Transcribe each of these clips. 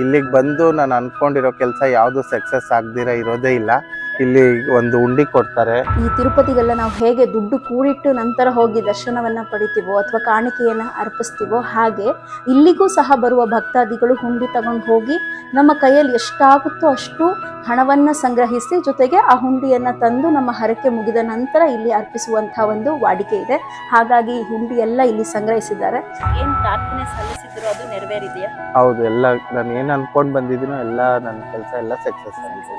ಇಲ್ಲಿಗೆ ಬಂದು ನಾನು ಅನ್ಕೊಂಡಿರೋ ಕೆಲಸ ಯಾವುದು ಸಕ್ಸಸ್ ಆಗದಿರ ಇರೋದೇ ಇಲ್ಲ. ಇಲ್ಲಿ ಒಂದು ಉಂಡಿ ಕೊಡ್ತಾರೆ. ಈ ತಿರುಪತಿಗೆಲ್ಲ ನಾವು ಹೇಗೆ ದುಡ್ಡು ಕೂಡಿಟ್ಟು ನಂತರ ಹೋಗಿ ದರ್ಶನವನ್ನ ಪಡಿತೀವೋ ಅಥವಾ ಕಾಣಿಕೆಯನ್ನ ಅರ್ಪಿಸ್ತೀವೋ, ಹಾಗೆ ಇಲ್ಲಿಗೂ ಸಹ ಬರುವ ಭಕ್ತಾದಿಗಳು ಹುಂಡಿ ತಗೊಂಡು ಹೋಗಿ ನಮ್ಮ ಕೈಯಲ್ಲಿ ಎಷ್ಟಾಗುತ್ತೋ ಅಷ್ಟು ಹಣವನ್ನ ಸಂಗ್ರಹಿಸಿ, ಜೊತೆಗೆ ಆ ಹುಂಡಿಯನ್ನ ತಂದು ನಮ್ಮ ಹರಕೆ ಮುಗಿದ ನಂತರ ಇಲ್ಲಿ ಅರ್ಪಿಸುವಂತಹ ಒಂದು ವಾಡಿಕೆ ಇದೆ. ಹಾಗಾಗಿ ಈ ಹುಂಡಿ ಎಲ್ಲ ಇಲ್ಲಿ ಸಂಗ್ರಹಿಸಿದ್ದಾರೆ. ಏನ್ ಪ್ರಾರ್ಥನೆ ಸಲ್ಲಿಸಿದ್ರು ಅದು ನೆರವೇರಿದೆಯಾ? ಹೌದು, ಎಲ್ಲ ನಾನು ಏನು ಅನ್ಕೊಂಡು ಬಂದಿದ್ದೀನೋ ಎಲ್ಲ ನನ್ನ ಕೆಲಸ ಎಲ್ಲ ಸಕ್ಸಸ್ ಆಗಿದೆ.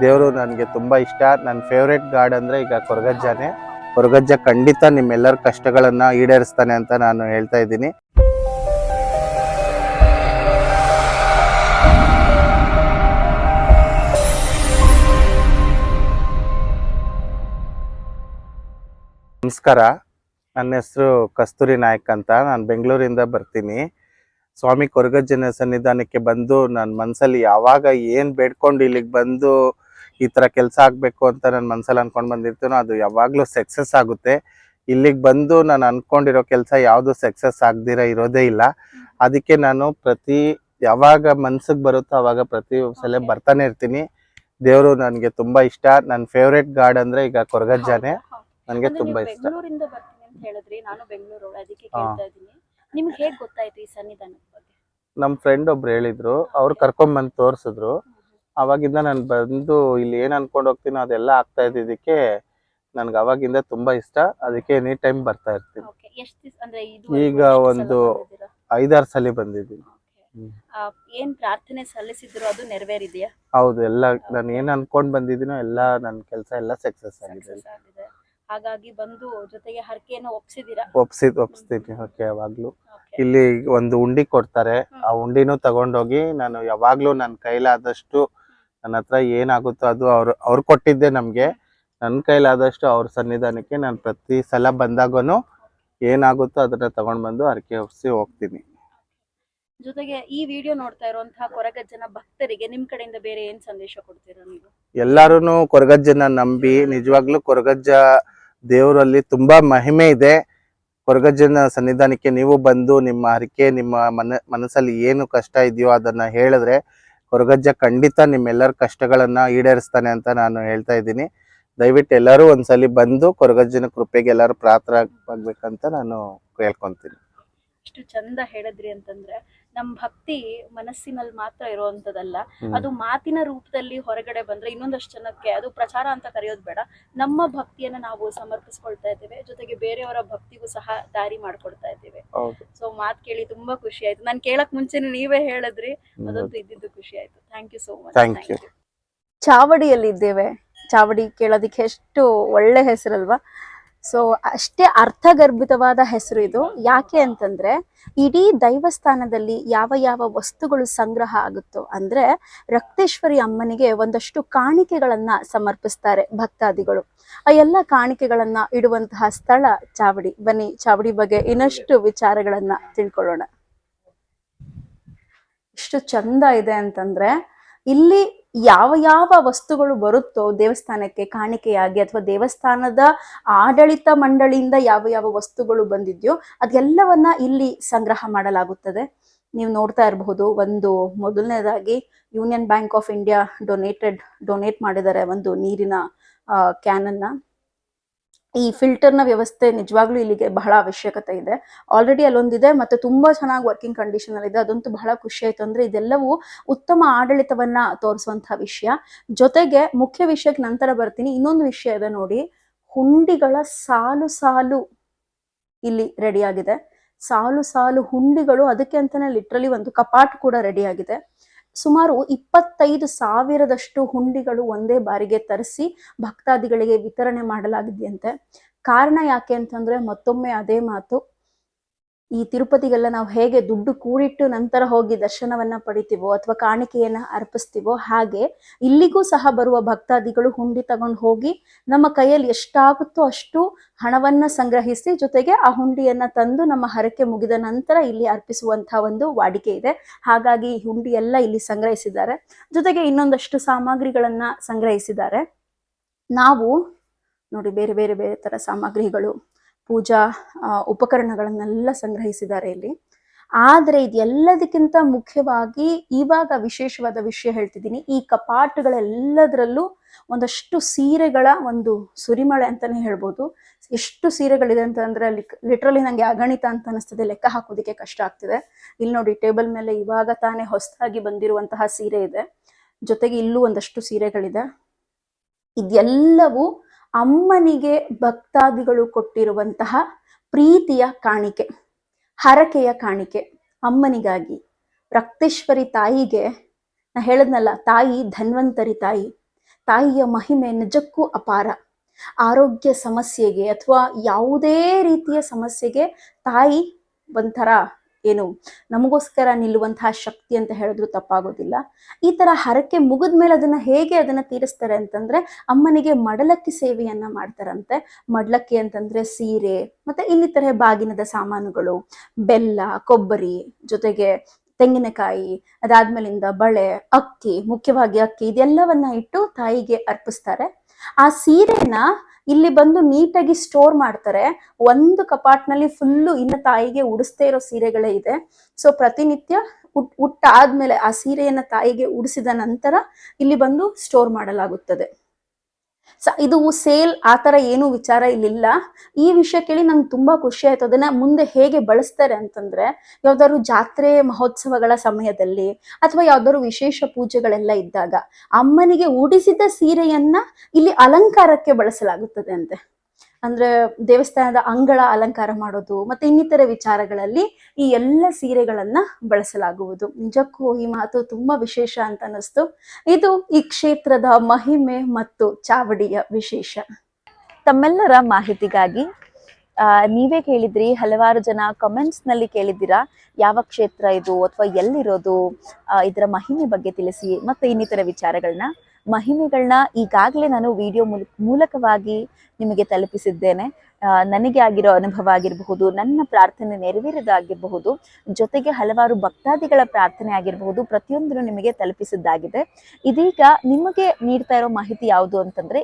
ದೇವರು ನನಗೆ ತುಂಬಾ ಇಷ್ಟ. ನನ್ನ ಫೇವ್ರೇಟ್ ಗಾಡ್ ಅಂದ್ರೆ ಈಗ ಕೊರಗಜ್ಜನೇ. ಕೊರಗಜ್ಜ ಖಂಡಿತ ನಿಮ್ಮೆಲ್ಲರ ಕಷ್ಟಗಳನ್ನ ಈಡೇರಿಸ್ತಾನೆ ಅಂತ ನಾನು ಹೇಳ್ತಾ ಇದ್ದೀನಿ. ನಮಸ್ಕಾರ, ನನ್ನ ಹೆಸರು ಕಸ್ತೂರಿ ನಾಯಕ್ ಅಂತ. ನಾನು ಬೆಂಗಳೂರಿಂದ ಬರ್ತೀನಿ. ಸ್ವಾಮಿ ಕೊರಗಜ್ಜನ ಸನ್ನಿಧಾನಕ್ಕೆ ಬಂದು ನನ್ನ ಮನಸ್ಸಲ್ಲಿ ಯಾವಾಗ ಏನು ಬೇಡ್ಕೊಂಡು ಇಲ್ಲಿಗೆ ಬಂದು ಈ ಥರ ಕೆಲಸ ಆಗಬೇಕು ಅಂತ ನನ್ನ ಮನಸ್ಸಲ್ಲಿ ಅಂದ್ಕೊಂಡು ಬಂದಿರ್ತೀನೋ ಅದು ಯಾವಾಗಲೂ ಸಕ್ಸಸ್ ಆಗುತ್ತೆ. ಇಲ್ಲಿಗೆ ಬಂದು ನಾನು ಅಂದ್ಕೊಂಡಿರೋ ಕೆಲಸ ಯಾವುದು ಸಕ್ಸಸ್ ಆಗದಿರ ಇರೋದೇ ಇಲ್ಲ. ಅದಕ್ಕೆ ನಾನು ಯಾವಾಗ ಮನ್ಸಿಗೆ ಬರುತ್ತೋ ಆವಾಗ ಪ್ರತಿ ಸಲ ಬರ್ತಾನೆ ಇರ್ತೀನಿ. ದೇವರು ನನಗೆ ತುಂಬ ಇಷ್ಟ. ನನ್ನ ಫೇವ್ರೇಟ್ ಗಾಡ್ ಅಂದರೆ ಈಗ ಕೊರಗಜ್ಜನೇ. ನನಗೆ ತುಂಬ ಇಷ್ಟ. ಬೆಂಗಳೂರಿಂದ ಬರ್ತೀನಿ ಅಂತ ಹೇಳಿದ್ರಿ, ನಾನು ಬೆಂಗಳೂರು, ಅದಕ್ಕೆ ಕೇಳ್ತಾ ಇದ್ದೀನಿ. ನಿಮ್ಗೆ ಹೇಗೆ ಗೊತ್ತಾಯ್ತು ಈ ಸನ್ನಿಧಾನದ ಬಗ್ಗೆ? ನಮ್ಮ ಫ್ರೆಂಡ್ ಒಬ್ರು ಹೇಳಿದ್ರು, ಅವ್ರು ಕರ್ಕೊಂಡ್ಬಂದು ತೋರಿಸಿದ್ರು. ಅವಾಗಿಂದ ನಾನು ಬಂದು ಇಲ್ಲಿ ಏನು ಅನ್ಕೊಂಡು ಹೋಗ್ತೀನೋ ಅದೆಲ್ಲ ಆಗ್ತಾ ಇದ್ದಿದ್ದಕ್ಕೆ ನನ್ಗೆ ಅವಾಗಿಂದ ತುಂಬಾ ಇಷ್ಟ. ಅದಕ್ಕೆ ಎನಿ ಟೈಮ್ ಬರ್ತಾ ಇರ್ತೀನಿ. ಈಗ ಒಂದು 5-6 ಸಲ ಬಂದಿದ್ದೀನಿ. ಏನ್ ಪ್ರಾರ್ಥನೆ ಸಲ್ಲಿಸಿದ್ರು ಅದು ನೆರವೇರಿದೆಯಾ? ಹೌದು, ಎಲ್ಲ ನಾನು ಏನು ಅನ್ಕೊಂಡು ಬಂದಿದ್ದೀನೋ ಎಲ್ಲ ನನ್ನ ಕೆಲಸ ಎಲ್ಲ ಸಕ್ಸಸ್ ಆಗಿದೆ. ಹಾಗಾಗಿ ಬಂದು ಜೊತೆಗೆ ಹರಕೆಯನ್ನು ಒಪ್ಸಿದೀರಾ? ಒಪ್ಸ್ತೀನಿ ಓಕೆ. ಯಾವಾಗ್ಲೂ ಇಲ್ಲಿ ಒಂದು ಉಂಡಿ ಕೊಡ್ತಾರೆ. ಆ ಉಂಡಿನೂ ತಗೊಂಡೋಗಿ ನಾನು ಯಾವಾಗ್ಲೂ ನನ್ನ ಕೈಲಾದಷ್ಟು, ನನ್ನ ಹತ್ರ ಏನಾಗುತ್ತೋ ಅದು ಅವ್ರು ಕೊಟ್ಟಿದ್ದೆ ನಮ್ಗೆ. ನನ್ನ ಕೈಲಾದಷ್ಟು ಅವ್ರ ಸನ್ನಿಧಾನಕ್ಕೆ ನಾನು ಪ್ರತಿ ಸಲ ಬಂದಾಗನು ಏನಾಗುತ್ತೋ ಅದನ್ನ ತಗೊಂಡ್ ಬಂದು ಹರಕೆ ಒಪ್ಸಿ ಹೋಗ್ತೀನಿ. ಜೊತೆಗೆ ಈ ವಿಡಿಯೋ ನೋಡ್ತಾ ಇರುವಂತಹ ಕೊರಗಜ್ಜನ ಭಕ್ತರಿಗೆ ನಿಮ್ ಕಡೆಯಿಂದ ಬೇರೆ ಏನ್ ಸಂದೇಶ ಕೊಡ್ತೀರಾ ನೀವು? ಎಲ್ಲಾರು ಕೊರಗಜ್ಜನ ನಂಬಿ, ನಿಜವಾಗ್ಲೂ ಕೊರಗಜ್ಜ ದೇವರಲ್ಲಿ ತುಂಬಾ ಮಹಿಮೆ ಇದೆ. ಕೊರಗಜ್ಜನ ಸನ್ನಿಧಾನಕ್ಕೆ ನೀವು ಬಂದು ನಿಮ್ಮ ಹರಕೆ, ನಿಮ್ಮ ಮನಸ್ಸಲ್ಲಿ ಏನು ಕಷ್ಟ ಇದೆಯೋ ಅದನ್ನ ಹೇಳಿದ್ರೆ ಕೊರಗಜ್ಜ ಖಂಡಿತ ನಿಮ್ಮೆಲ್ಲರ ಕಷ್ಟಗಳನ್ನ ಈಡೇರಿಸ್ತಾನೆ ಅಂತ ನಾನು ಹೇಳ್ತಾ ಇದ್ದೀನಿ. ದಯವಿಟ್ಟು ಎಲ್ಲರೂ ಒಂದ್ಸಲಿ ಬಂದು ಕೊರಗಜ್ಜನ ಕೃಪೆಗೆ ಎಲ್ಲರೂ ಪಾತ್ರರಾಗಬೇಕಂತ ನಾನು ಕೇಳ್ಕೊಂತೀನಿ. ಎಷ್ಟು ಚಂದ ಹೇಳಿದ್ರಿ ಅಂತಂದ್ರೆ, ನಮ್ ಭಕ್ತಿ ಮನಸ್ಸಿನಲ್ಲಿ ಮಾತ್ರ ಇರುವಂತದಲ್ಲ, ಅದು ಮಾತಿನ ರೂಪದಲ್ಲಿ ಹೊರಗಡೆ ಬಂದ್ರೆ ಇನ್ನೊಂದಷ್ಟು ಜನಕ್ಕೆ ಅದು ಪ್ರಚಾರ ಅಂತ ಕರೆಯೋದು ಬೇಡ, ನಮ್ಮ ಭಕ್ತಿಯನ್ನ ನಾವು ಸಮರ್ಪಿಸ್ಕೊಳ್ತಾ ಇದ್ದೇವೆ, ಜೊತೆಗೆ ಬೇರೆಯವರ ಭಕ್ತಿಗೂ ಸಹ ದಾರಿ ಮಾಡ್ಕೊಡ್ತಾ ಇದ್ದೇವೆ. ಸೊ ಮಾತ್ ಕೇಳಿ ತುಂಬಾ ಖುಷಿ ಆಯ್ತು. ನಾನು ಕೇಳಕ್ ಮುಂಚೆನೆ ನೀವೇ ಹೇಳಿದ್ರಿ, ಅದಂತೂ ಇದ್ದಿದ್ದು ಖುಷಿ ಆಯ್ತು. Thank you so much. ಚಾವಡಿಯಲ್ಲಿ ಇದ್ದೇವೆ. ಚಾವಡಿ ಕೇಳೋದಿಕ್ಕೆ ಎಷ್ಟು ಒಳ್ಳೆ ಹೆಸರಲ್ವಾ? ಸೊ ಅಷ್ಟೇ ಅರ್ಥಗರ್ಭಿತವಾದ ಹೆಸರು ಇದು. ಯಾಕೆ ಅಂತಂದ್ರೆ, ಇಡೀ ದೈವಸ್ಥಾನದಲ್ಲಿ ಯಾವ ಯಾವ ವಸ್ತುಗಳು ಸಂಗ್ರಹ ಆಗುತ್ತೋ, ಅಂದ್ರೆ ರಕ್ತೇಶ್ವರಿ ಅಮ್ಮನಿಗೆ ಒಂದಷ್ಟು ಕಾಣಿಕೆಗಳನ್ನ ಸಮರ್ಪಿಸ್ತಾರೆ ಭಕ್ತಾದಿಗಳು. ಆ ಎಲ್ಲ ಕಾಣಿಕೆಗಳನ್ನ ಇಡುವಂತಹ ಸ್ಥಳ ಚಾವಡಿ. ಬನ್ನಿ, ಚಾವಡಿ ಬಗ್ಗೆ ಇನ್ನಷ್ಟು ವಿಚಾರಗಳನ್ನ ತಿಳ್ಕೊಳ್ಳೋಣ. ಎಷ್ಟು ಚಂದ ಇದೆ ಅಂತಂದ್ರೆ, ಇಲ್ಲಿ ಯಾವ ಯಾವ ವಸ್ತುಗಳು ಬರುತ್ತೋ ದೇವಸ್ಥಾನಕ್ಕೆ ಕಾಣಿಕೆಯಾಗಿ, ಅಥವಾ ದೇವಸ್ಥಾನದ ಆಡಳಿತ ಮಂಡಳಿಯಿಂದ ಯಾವ ಯಾವ ವಸ್ತುಗಳು ಬಂದಿದ್ಯೋ ಅದೆಲ್ಲವನ್ನ ಇಲ್ಲಿ ಸಂಗ್ರಹ ಮಾಡಲಾಗುತ್ತದೆ. ನೀವು ನೋಡ್ತಾ ಇರಬಹುದು, ಒಂದು ಮೊದಲನೇದಾಗಿ union bank of India donate ಮಾಡಿದ್ದಾರೆ ಒಂದು ನೀರಿನ ಕ್ಯಾನ್ ಅನ್ನ. ಈ ಫಿಲ್ಟರ್ನ ವ್ಯವಸ್ಥೆ ನಿಜವಾಗ್ಲೂ ಇಲ್ಲಿಗೆ ಬಹಳ ಅವಶ್ಯಕತೆ ಇದೆ. ಆಲ್ರೆಡಿ ಅಲ್ಲೊಂದಿದೆ, ಮತ್ತೆ ತುಂಬಾ ಚೆನ್ನಾಗಿ ವರ್ಕಿಂಗ್ ಕಂಡೀಷನ್ ಅಲ್ಲಿ ಇದೆ. ಅದಂತೂ ಬಹಳ ಖುಷಿ ಆಯ್ತು. ಅಂದ್ರೆ ಇದೆಲ್ಲವೂ ಉತ್ತಮ ಆಡಳಿತವನ್ನ ತೋರಿಸುವಂತಹ ವಿಷಯ. ಜೊತೆಗೆ ಮುಖ್ಯ ವಿಷಯಕ್ಕೆ ನಂತರ ಬರ್ತೀನಿ. ಇನ್ನೊಂದು ವಿಷಯ ಇದೆ ನೋಡಿ, ಹುಂಡಿಗಳ ಸಾಲು ಸಾಲು ಇಲ್ಲಿ ರೆಡಿ ಆಗಿದೆ. ಸಾಲು ಸಾಲು ಹುಂಡಿಗಳು, ಅದಕ್ಕೆ ಅಂತಾನೆ ಲಿಟ್ರಲಿ ಒಂದು ಕಪಾಟ್ ಕೂಡ ರೆಡಿ ಆಗಿದೆ. ಸುಮಾರು 25,000 ಹುಂಡಿಗಳು ಒಂದೇ ಬಾರಿಗೆ ತರಿಸಿ ಭಕ್ತಾದಿಗಳಿಗೆ ವಿತರಣೆ ಮಾಡಲಾಗಿದೆಯಂತೆ. ಕಾರಣ ಯಾಕೆ ಅಂತಂದ್ರೆ, ಮತ್ತೊಮ್ಮೆ ಅದೇ ಮಾತು, ಈ ತಿರುಪತಿಗೆಲ್ಲ ನಾವು ಹೇಗೆ ದುಡ್ಡು ಕೂಡಿಟ್ಟು ನಂತರ ಹೋಗಿ ದರ್ಶನವನ್ನ ಪಡಿತೀವೋ ಅಥವಾ ಕಾಣಿಕೆಯನ್ನ ಅರ್ಪಿಸ್ತೀವೋ, ಹಾಗೆ ಇಲ್ಲಿಗೂ ಸಹ ಬರುವ ಭಕ್ತಾದಿಗಳು ಹುಂಡಿ ತಗೊಂಡು ಹೋಗಿ ನಮ್ಮ ಕೈಯಲ್ಲಿ ಎಷ್ಟಾಗುತ್ತೋ ಅಷ್ಟು ಹಣವನ್ನ ಸಂಗ್ರಹಿಸಿ, ಜೊತೆಗೆ ಆ ಹುಂಡಿಯನ್ನ ತಂದು ನಮ್ಮ ಹರಕೆ ಮುಗಿದ ನಂತರ ಇಲ್ಲಿ ಅರ್ಪಿಸುವಂತಹ ಒಂದು ವಾಡಿಕೆ ಇದೆ. ಹಾಗಾಗಿ ಈ ಹುಂಡಿ ಎಲ್ಲ ಇಲ್ಲಿ ಸಂಗ್ರಹಿಸಿದ್ದಾರೆ. ಜೊತೆಗೆ ಇನ್ನೊಂದಷ್ಟು ಸಾಮಗ್ರಿಗಳನ್ನ ಸಂಗ್ರಹಿಸಿದ್ದಾರೆ. ನಾವು ನೋಡಿ, ಬೇರೆ ಬೇರೆ ಬೇರೆ ತರ ಸಾಮಗ್ರಿಗಳು, ಪೂಜಾ ಉಪಕರಣಗಳನ್ನೆಲ್ಲ ಸಂಗ್ರಹಿಸಿದ್ದಾರೆ ಇಲ್ಲಿ. ಆದ್ರೆ ಇದೆಲ್ಲದಕ್ಕಿಂತ ಮುಖ್ಯವಾಗಿ ಇವಾಗ ವಿಶೇಷವಾದ ವಿಷಯ ಹೇಳ್ತಿದ್ದೀನಿ. ಈ ಕಪಾಟುಗಳೆಲ್ಲದರಲ್ಲೂ ಒಂದಷ್ಟು ಸೀರೆಗಳ ಒಂದು ಸುರಿಮಳೆ ಅಂತಾನೆ ಹೇಳ್ಬೋದು. ಎಷ್ಟು ಸೀರೆಗಳಿದೆ ಅಂತಂದ್ರೆ ಲಿಟ್ರಲಿ ನಂಗೆ ಅಗಣಿತ ಅಂತ ಅನಿಸ್ತದೆ, ಲೆಕ್ಕ ಹಾಕೋದಿಕ್ಕೆ ಕಷ್ಟ ಆಗ್ತಿದೆ. ಇಲ್ಲಿ ನೋಡಿ, ಟೇಬಲ್ ಮೇಲೆ ಇವಾಗ ತಾನೇ ಹೊಸದಾಗಿ ಬಂದಿರುವಂತಹ ಸೀರೆ ಇದೆ, ಜೊತೆಗೆ ಇಲ್ಲೂ ಒಂದಷ್ಟು ಸೀರೆಗಳಿದೆ. ಇದೆಲ್ಲವೂ ಅಮ್ಮನಿಗೆ ಭಕ್ತಾದಿಗಳು ಕೊಟ್ಟಿರುವಂತಹ ಪ್ರೀತಿಯ ಕಾಣಿಕೆ, ಹರಕೆಯ ಕಾಣಿಕೆ. ಅಮ್ಮನಿಗಾಗಿ, ರಕ್ತೇಶ್ವರಿ ತಾಯಿಗೆ, ನಾ ಹೇಳದ್ನಲ್ಲ, ತಾಯಿ ಧನ್ವಂತರಿ ತಾಯಿ. ತಾಯಿಯ ಮಹಿಮೆ ನಿಜಕ್ಕೂ ಅಪಾರ. ಆರೋಗ್ಯ ಸಮಸ್ಯೆಗೆ ಅಥವಾ ಯಾವುದೇ ರೀತಿಯ ಸಮಸ್ಯೆಗೆ ತಾಯಿ ಒಂಥರ ಏನು ನಮಗೋಸ್ಕರ ನಿಲ್ಲುವಂತಹ ಶಕ್ತಿ ಅಂತ ಹೇಳಿದ್ರು ತಪ್ಪಾಗೋದಿಲ್ಲ. ಈ ತರ ಹರಕೆ ಮುಗಿದ್ಮೇಲೆ ಅದನ್ನ ತೀರಿಸ್ತಾರೆ ಅಂತಂದ್ರೆ, ಅಮ್ಮನಿಗೆ ಮಡಲಕ್ಕಿ ಸೇವೆಯನ್ನ ಮಾಡ್ತಾರಂತೆ. ಮಡಲಕ್ಕಿ ಅಂತಂದ್ರೆ ಸೀರೆ, ಮತ್ತೆ ಇನ್ನಿತರೆ ಬಾಗಿನದ ಸಾಮಾನುಗಳು, ಬೆಲ್ಲ, ಕೊಬ್ಬರಿ, ಜೊತೆಗೆ ತೆಂಗಿನಕಾಯಿ, ಅದಾದ್ಮೇಲಿಂದ ಬಳೆ, ಅಕ್ಕಿ, ಮುಖ್ಯವಾಗಿ ಅಕ್ಕಿ, ಇದೆಲ್ಲವನ್ನ ಇಟ್ಟು ತಾಯಿಗೆ ಅರ್ಪಿಸ್ತಾರೆ. ಆ ಸೀರೆನ ಇಲ್ಲಿ ಬಂದು ನೀಟಾಗಿ ಸ್ಟೋರ್ ಮಾಡ್ತಾರೆ. ಒಂದು ಕಪಾಟ್ನಲ್ಲಿ ಫುಲ್ಲು ಇನ್ನು ತಾಯಿಗೆ ಉಡಿಸ್ದೇ ಇರೋ ಸೀರೆಗಳೇ ಇದೆ. ಸೊ ಪ್ರತಿನಿತ್ಯ ಉಟ್ಟಾದ್ಮೇಲೆ ಆ ಸೀರೆಯನ್ನ ತಾಯಿಗೆ ಉಡಿಸಿದ ನಂತರ ಇಲ್ಲಿ ಬಂದು ಸ್ಟೋರ್ ಮಾಡಲಾಗುತ್ತದೆ. ಇದು ಸೇಲ್ ಆ ತರ ಏನು ವಿಚಾರ ಇಲ್ಲಿಲ್ಲ. ಈ ವಿಷಯ ಕೇಳಿ ನಂಗೆ ತುಂಬಾ ಖುಷಿ ಆಯ್ತು. ಅದನ್ನ ಮುಂದೆ ಹೇಗೆ ಬಳಸ್ತಾರೆ ಅಂತಂದ್ರೆ, ಯಾವ್ದಾದ್ರು ಜಾತ್ರೆ ಮಹೋತ್ಸವಗಳ ಸಮಯದಲ್ಲಿ ಅಥವಾ ಯಾವ್ದಾದ್ರು ವಿಶೇಷ ಪೂಜೆಗಳೆಲ್ಲ ಇದ್ದಾಗ ಅಮ್ಮನಿಗೆ ಉಡಿಸಿದ ಸೀರೆಯನ್ನ ಇಲ್ಲಿ ಅಲಂಕಾರಕ್ಕೆ ಬಳಸಲಾಗುತ್ತದೆ ಅಂತೆ. ಅಂದ್ರೆ ದೇವಸ್ಥಾನದ ಅಂಗಳ ಅಲಂಕಾರ ಮಾಡೋದು ಮತ್ತೆ ಇನ್ನಿತರ ವಿಚಾರಗಳಲ್ಲಿ ಈ ಎಲ್ಲ ಸೀರೆಗಳನ್ನ ಬಳಸಲಾಗುವುದು. ನಿಜಕ್ಕೂ ಈ ಮಾತು ತುಂಬಾ ವಿಶೇಷ ಅಂತ ಅನಿಸ್ತು. ಇದು ಈ ಕ್ಷೇತ್ರದ ಮಹಿಮೆ ಮತ್ತು ಚಾವಡಿಯ ವಿಶೇಷ. ತಮ್ಮೆಲ್ಲರ ಮಾಹಿತಿಗಾಗಿ ನೀವೇ ಕೇಳಿದ್ರಿ, ಹಲವಾರು ಜನ ಕಮೆಂಟ್ಸ್ ನಲ್ಲಿ ಕೇಳಿದ್ದೀರಾ ಯಾವ ಕ್ಷೇತ್ರ ಇದು ಅಥವಾ ಎಲ್ಲಿರೋದು, ಇದರ ಮಹಿಮೆ ಬಗ್ಗೆ ತಿಳಿಸಿ ಮತ್ತೆ ಇನ್ನಿತರ ವಿಚಾರಗಳನ್ನ, ಮಹಿಮೆಗಳನ್ನ ಈಗಾಗಲೇ ನಾನು ವಿಡಿಯೋ ಮೂಲಕವಾಗಿ ನಿಮಗೆ ತಲುಪಿಸಿದ್ದೇನೆ. ನನಗೆ ಆಗಿರೋ ಅನುಭವ ಆಗಿರಬಹುದು, ನನ್ನ ಪ್ರಾರ್ಥನೆ ನೆರವೇರಿದಾಗಿರಬಹುದು, ಜೊತೆಗೆ ಹಲವಾರು ಭಕ್ತಾದಿಗಳ ಪ್ರಾರ್ಥನೆ ಆಗಿರಬಹುದು, ಪ್ರತಿಯೊಂದನ್ನು ನಿಮಗೆ ತಲುಪಿಸಿದ್ದಾಗಿದೆ. ಇದೀಗ ನಿಮಗೆ ನೀಡ್ತಾ ಇರೋ ಮಾಹಿತಿ ಯಾವುದು ಅಂತಂದ್ರೆ,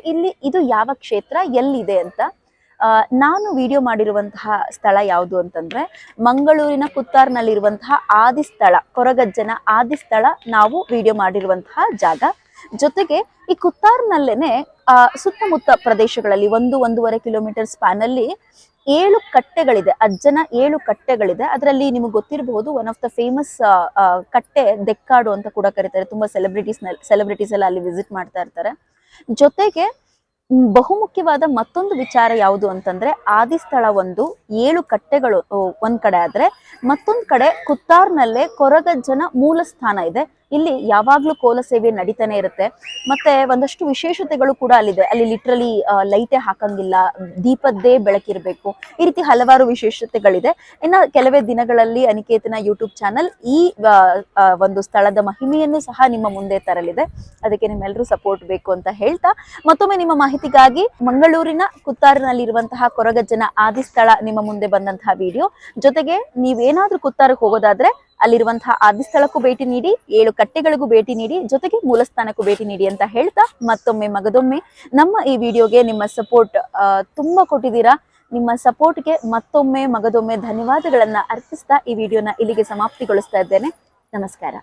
ಇದು ಯಾವ ಕ್ಷೇತ್ರ ಎಲ್ಲಿದೆ ಅಂತ. ನಾನು ವಿಡಿಯೋ ಮಾಡಿರುವಂತಹ ಸ್ಥಳ ಯಾವುದು ಅಂತಂದ್ರೆ, ಮಂಗಳೂರಿನ ಕುತ್ತಾರ್ನಲ್ಲಿರುವಂತಹ ಆದಿಸ್ಥಳ, ಕೊರಗಜ್ಜನ ಆದಿಸ್ಥಳ ನಾವು ವಿಡಿಯೋ ಮಾಡಿರುವಂತಹ ಜಾಗ. ಜೊತೆಗೆ ಈ ಕುತ್ತಾರ್ನಲ್ಲೇನೆ ಸುತ್ತಮುತ್ತ ಪ್ರದೇಶಗಳಲ್ಲಿ 1-1.5 ಕಿಲೋಮೀಟರ್ ಸ್ಪ್ಯಾನ್ ಅಲ್ಲಿ 7 ಕಟ್ಟೆಗಳಿದೆ. ಅಜ್ಜನ 7 ಕಟ್ಟೆಗಳಿದೆ. ಅದರಲ್ಲಿ ನಿಮಗೆ ಗೊತ್ತಿರಬಹುದು, ಒನ್ ಆಫ್ ದ ಫೇಮಸ್ ಕಟ್ಟೆ ದೆಕ್ಕಾಡು ಅಂತ ಕೂಡ ಕರೀತಾರೆ. ತುಂಬಾ ಸೆಲೆಬ್ರಿಟೀಸ್ ಎಲ್ಲ ಅಲ್ಲಿ ವಿಸಿಟ್ ಮಾಡ್ತಾ ಇರ್ತಾರೆ. ಜೊತೆಗೆ ಬಹುಮುಖ್ಯವಾದ ಮತ್ತೊಂದು ವಿಚಾರ ಯಾವುದು ಅಂತಂದ್ರೆ, ಆದಿಸ್ಥಳ 7 ಕಟ್ಟೆಗಳು ಒಂದ್ ಕಡೆ ಆದ್ರೆ, ಮತ್ತೊಂದ್ ಕಡೆ ಕುತ್ತಾರ್ನಲ್ಲೇ ಕೊರಗಜ್ಜನ ಮೂಲ ಸ್ಥಾನ ಇದೆ. ಇಲ್ಲಿ ಯಾವಾಗ್ಲೂ ಕೋಲ ಸೇವೆ ನಡೀತಾನೆ ಇರುತ್ತೆ. ಮತ್ತೆ ಒಂದಷ್ಟು ವಿಶೇಷತೆಗಳು ಕೂಡ ಅಲ್ಲಿದೆ. ಅಲ್ಲಿ ಲಿಟ್ರಲಿ ಲೈಟೇ ಹಾಕಂಗಿಲ್ಲ, ದೀಪದ್ದೇ ಬೆಳಕಿರ್ಬೇಕು. ಈ ರೀತಿ ಹಲವಾರು ವಿಶೇಷತೆಗಳಿದೆ. ಇನ್ನು ಕೆಲವೇ ದಿನಗಳಲ್ಲಿ ಅನಿಕೇತನ ಯೂಟ್ಯೂಬ್ ಚಾನಲ್ ಈ ಒಂದು ಸ್ಥಳದ ಮಹಿಮೆಯನ್ನು ಸಹ ನಿಮ್ಮ ಮುಂದೆ ತರಲಿದೆ. ಅದಕ್ಕೆ ನಿಮ್ಮೆಲ್ಲರೂ ಸಪೋರ್ಟ್ ಬೇಕು ಅಂತ ಹೇಳ್ತಾ, ಮತ್ತೊಮ್ಮೆ ನಿಮ್ಮ ಮಾಹಿತಿಗಾಗಿ ಮಂಗಳೂರಿನ ಕುತ್ತಾರಿನಲ್ಲಿರುವಂತಹ ಕೊರಗಜ್ಜನ ಆದಿಸ್ಥಳ ನಿಮ್ಮ ಮುಂದೆ ಬಂದಂತಹ ವಿಡಿಯೋ. ಜೊತೆಗೆ ನೀವೇನಾದ್ರೂ ಕುತ್ತಾರಕ್ಕೆ ಹೋಗೋದಾದ್ರೆ ಅಲ್ಲಿರುವಂತಹ ಆದಿಸ್ಥಳಕ್ಕೂ ಭೇಟಿ ನೀಡಿ, 7 ಕಟ್ಟೆಗಳಿಗೂ ಭೇಟಿ ನೀಡಿ, ಜೊತೆಗೆ ಮೂಲಸ್ಥಾನಕ್ಕೂ ಭೇಟಿ ನೀಡಿ ಅಂತ ಹೇಳ್ತಾ, ಮತ್ತೊಮ್ಮೆ ಮಗದೊಮ್ಮೆ ನಮ್ಮ ಈ ವಿಡಿಯೋಗೆ ನಿಮ್ಮ ಸಪೋರ್ಟ್ ತುಂಬಾ ಕೊಟ್ಟಿದ್ದೀರಾ. ನಿಮ್ಮ ಸಪೋರ್ಟ್ಗೆ ಮತ್ತೊಮ್ಮೆ ಮಗದೊಮ್ಮೆ ಧನ್ಯವಾದಗಳನ್ನ ಅರ್ಪಿಸ್ತಾ ಈ ವಿಡಿಯೋನ ಇಲ್ಲಿಗೆ ಸಮಾಪ್ತಿಗೊಳಿಸ್ತಾ ಇದ್ದೇನೆ. ನಮಸ್ಕಾರ.